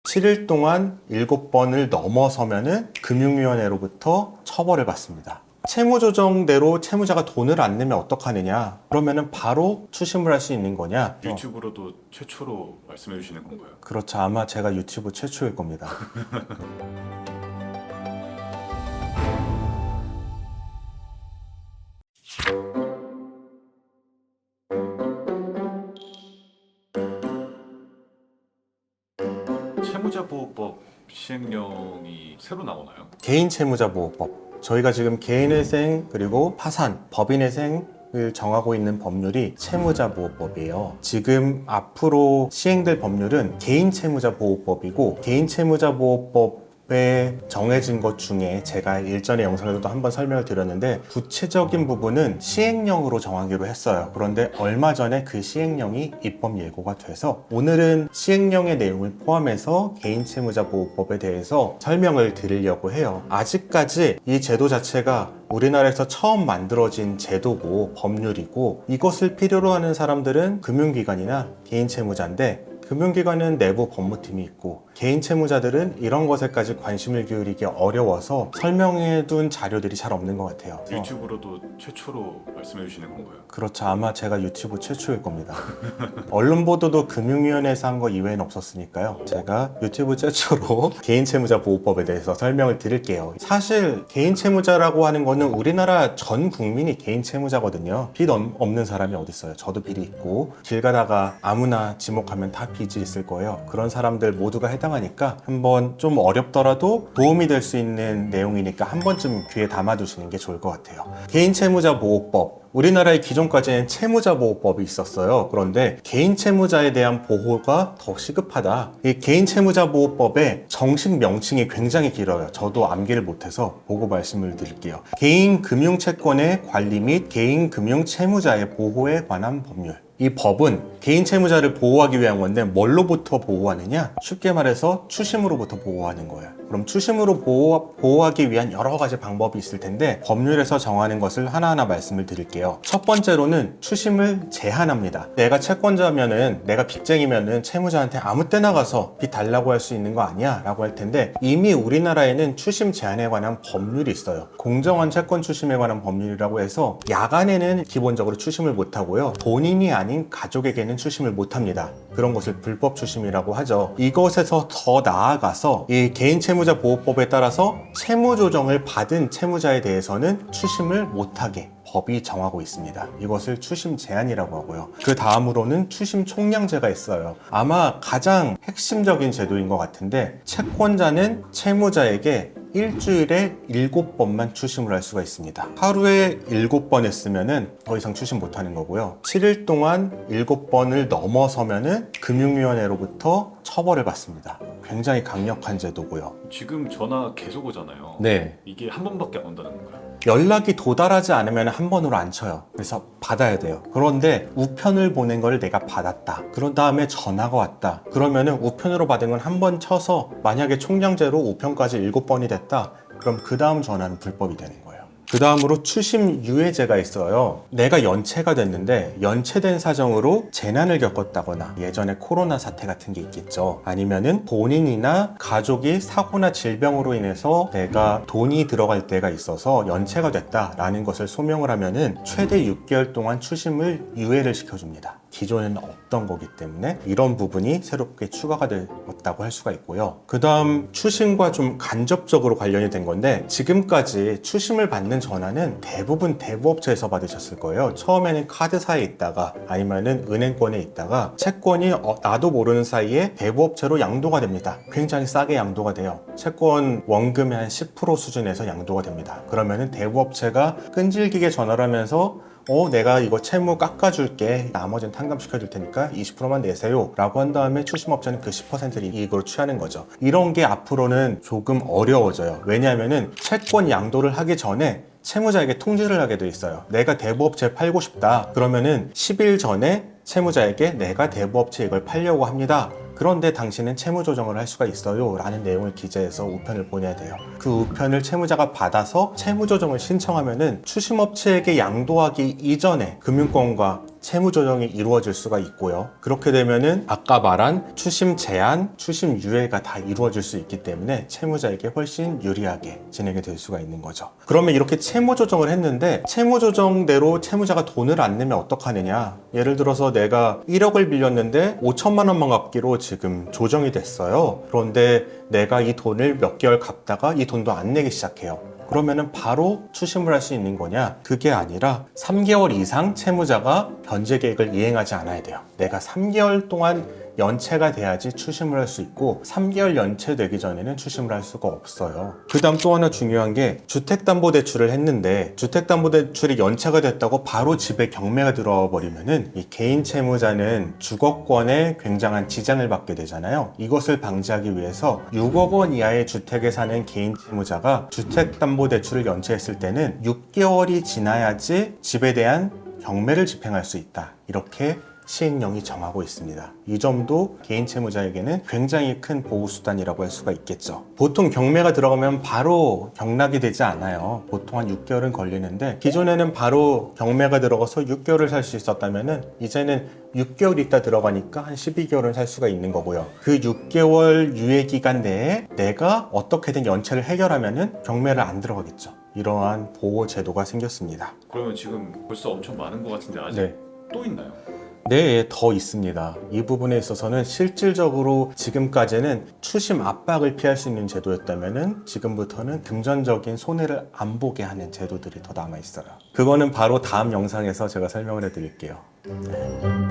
7일 동안 7번을 넘어서면은 금융위원회로부터 처벌을 받습니다. 채무조정대로 채무자가 돈을 안 내면 어떡하느냐? 그러면은 바로 추심을 할 수 있는 거냐? 유튜브로도 최초로 말씀해 주시는 건가요? 그렇죠. 아마 제가 유튜브 최초일 겁니다. 채무자보호법 시행령이 새로 나오나요? 개인채무자보호법. 저희가 지금 개인회생 그리고 파산, 법인회생을 정하고 있는 법률이 채무자보호법이에요. 지금 앞으로 시행될 법률은 개인채무자보호법이고, 개인채무자보호법에 정해진 것 중에 제가 일전에 영상에서도 한번 설명을 드렸는데, 구체적인 부분은 시행령으로 정하기로 했어요. 그런데 얼마 전에 그 시행령이 입법 예고가 돼서 오늘은 시행령의 내용을 포함해서 개인채무자보호법에 대해서 설명을 드리려고 해요. 아직까지 이 제도 자체가 우리나라에서 처음 만들어진 제도고 법률이고, 이것을 필요로 하는 사람들은 금융기관이나 개인채무자인데, 금융기관은 내부 법무팀이 있고 개인 채무자들은 이런 것에까지 관심을 기울이기 어려워서 설명해둔 자료들이 잘 없는 것 같아요. 유튜브로도 최초로 말씀해 주시는 건가요? 그렇죠. 아마 제가 유튜브 최초일 겁니다. 언론 보도도 금융위원회에서 한 거 이외에는 없었으니까요. 제가 유튜브 최초로 개인채무자보호법에 대해서 설명을 드릴게요. 사실 개인채무자라고 하는 거는 우리나라 전 국민이 개인채무자거든요. 빚 없는 사람이 어디 있어요. 저도 빚이 있고 길 가다가 아무나 지목하면 다 빚이 있을 거예요. 그런 사람들 모두가 해당하니까 한번 좀 어렵더라도 도움이 될 수 있는 내용이니까 한 번쯤 귀에 담아두시는 게 좋을 것 같아요. 개인채무자보호법. 우리나라에 기존까지는 채무자보호법이 있었어요. 그런데 개인 채무자에 대한 보호가 더 시급하다. 이 개인 채무자보호법의 정식 명칭이 굉장히 길어요. 저도 암기를 못해서 보고 말씀을 드릴게요. 개인 금융채권의 관리 및 개인 금융채무자의 보호에 관한 법률. 이 법은 개인 채무자를 보호하기 위한 건데 뭘로부터 보호하느냐? 쉽게 말해서 추심으로부터 보호하는 거예요. 그럼 추심으로 보호하기 위한 여러 가지 방법이 있을 텐데 법률에서 정하는 것을 하나하나 말씀을 드릴게요. 첫 번째로는 추심을 제한합니다. 내가 채권자면은, 내가 빚쟁이면은 채무자한테 아무 때나 가서 빚 달라고 할 수 있는 거 아니야? 라고 할 텐데 이미 우리나라에는 추심 제한에 관한 법률이 있어요. 공정한 채권 추심에 관한 법률이라고 해서 야간에는 기본적으로 추심을 못하고요. 본인이 아닌 가족에게는 추심을 못합니다. 그런 것을 불법 추심이라고 하죠. 이것에서 더 나아가서 이 개인채무자보호법에 따라서 채무조정을 받은 채무자에 대해서는 추심을 못하게 법이 정하고 있습니다. 이것을 추심 제한이라고 하고요. 그 다음으로는 추심 총량제가 있어요. 아마 가장 핵심적인 제도인 것 같은데 채권자는 채무자에게 일주일에 7번만 추심을 할 수가 있습니다. 하루에 7번 했으면은 더 이상 추심 못하는 거고요. 7일 동안 7번을 넘어서면은 금융위원회로부터 처벌을 받습니다. 굉장히 강력한 제도고요. 지금 전화 계속 오잖아요. 네. 이게 한 번밖에 안 온다는 건가요? 연락이 도달하지 않으면 한 번으로 안 쳐요. 그래서 받아야 돼요. 그런데 우편을 보낸 걸 내가 받았다. 그런 다음에 전화가 왔다. 그러면은 우편으로 받은 건 한 번 쳐서 만약에 총량제로 우편까지 7번이 됐다. 그럼 그 다음 전화는 불법이 되는 거예요. 그 다음으로 추심 유예제가 있어요. 내가 연체가 됐는데 연체된 사정으로 재난을 겪었다거나 예전에 코로나 사태 같은 게 있겠죠. 아니면은 본인이나 가족이 사고나 질병으로 인해서 내가 돈이 들어갈 때가 있어서 연체가 됐다라는 것을 소명을 하면은 최대 6개월 동안 추심을 유예를 시켜줍니다. 기존에는 없던 거기 때문에 이런 부분이 새롭게 추가가 되었다고 할 수가 있고요. 그 다음 추심과 좀 간접적으로 관련이 된 건데 지금까지 추심을 받는 전화는 대부분 대부업체에서 받으셨을 거예요. 처음에는 카드사에 있다가 아니면은 은행권에 있다가 채권이 나도 모르는 사이에 대부업체로 양도가 됩니다. 굉장히 싸게 양도가 돼요. 채권 원금의 한 10% 수준에서 양도가 됩니다. 그러면은 대부업체가 끈질기게 전화를 하면서 내가 이거 채무 깎아줄게. 나머지는 탕감시켜줄 테니까 20%만 내세요. 라고 한 다음에 추심업체는 그 10%를 이익으로 취하는 거죠. 이런 게 앞으로는 조금 어려워져요. 왜냐하면은 채권 양도를 하기 전에 채무자에게 통지를 하게 돼 있어요. 내가 대부업체에 팔고 싶다. 그러면은 10일 전에 채무자에게 내가 대부업체에 이걸 팔려고 합니다. 그런데 당신은 채무 조정을 할 수가 있어요 라는 내용을 기재해서 우편을 보내야 돼요. 그 우편을 채무자가 받아서 채무 조정을 신청하면은 추심업체에게 양도하기 이전에 금융권과 채무 조정이 이루어질 수가 있고요. 그렇게 되면은 아까 말한 추심 제한, 추심 유예가 다 이루어질 수 있기 때문에 채무자에게 훨씬 유리하게 진행이 될 수가 있는 거죠. 그러면 이렇게 채무 조정을 했는데 채무 조정대로 채무자가 돈을 안 내면 어떡하느냐? 예를 들어서 내가 1억을 빌렸는데 5천만 원만 갚기로 지금 조정이 됐어요. 그런데 내가 이 돈을 몇 개월 갚다가 이 돈도 안 내기 시작해요. 그러면은 바로 추심을 할 수 있는 거냐? 그게 아니라 3개월 이상 채무자가 변제 계획을 이행하지 않아야 돼요. 내가 3개월 동안 연체가 돼야지 추심을 할 수 있고 3개월 연체되기 전에는 추심을 할 수가 없어요. 그 다음 또 하나 중요한 게 주택담보대출을 했는데 주택담보대출이 연체가 됐다고 바로 집에 경매가 들어와 버리면은 이 개인 채무자는 주거권에 굉장한 지장을 받게 되잖아요. 이것을 방지하기 위해서 6억 원 이하의 주택에 사는 개인 채무자가 주택담보대출을 연체했을 때는 6개월이 지나야지 집에 대한 경매를 집행할 수 있다. 이렇게 시행령이 정하고 있습니다. 이 점도 개인 채무자에게는 굉장히 큰 보호수단이라고 할 수가 있겠죠. 보통 경매가 들어가면 바로 경락이 되지 않아요. 보통 한 6개월은 걸리는데 기존에는 바로 경매가 들어가서 6개월을 살 수 있었다면은 이제는 6개월 있다 들어가니까 한 12개월은 살 수가 있는 거고요. 그 6개월 유예 기간 내에 내가 어떻게든 연체를 해결하면은 경매를 안 들어가겠죠. 이러한 보호 제도가 생겼습니다. 그러면 지금 벌써 엄청 많은 것 같은데 아직 네. 또 있나요? 네, 더 있습니다. 이 부분에 있어서는 실질적으로 지금까지는 추심 압박을 피할 수 있는 제도였다면은 지금부터는 금전적인 손해를 안 보게 하는 제도들이 더 남아 있어요. 그거는 바로 다음 영상에서 제가 설명을 해드릴게요. 네.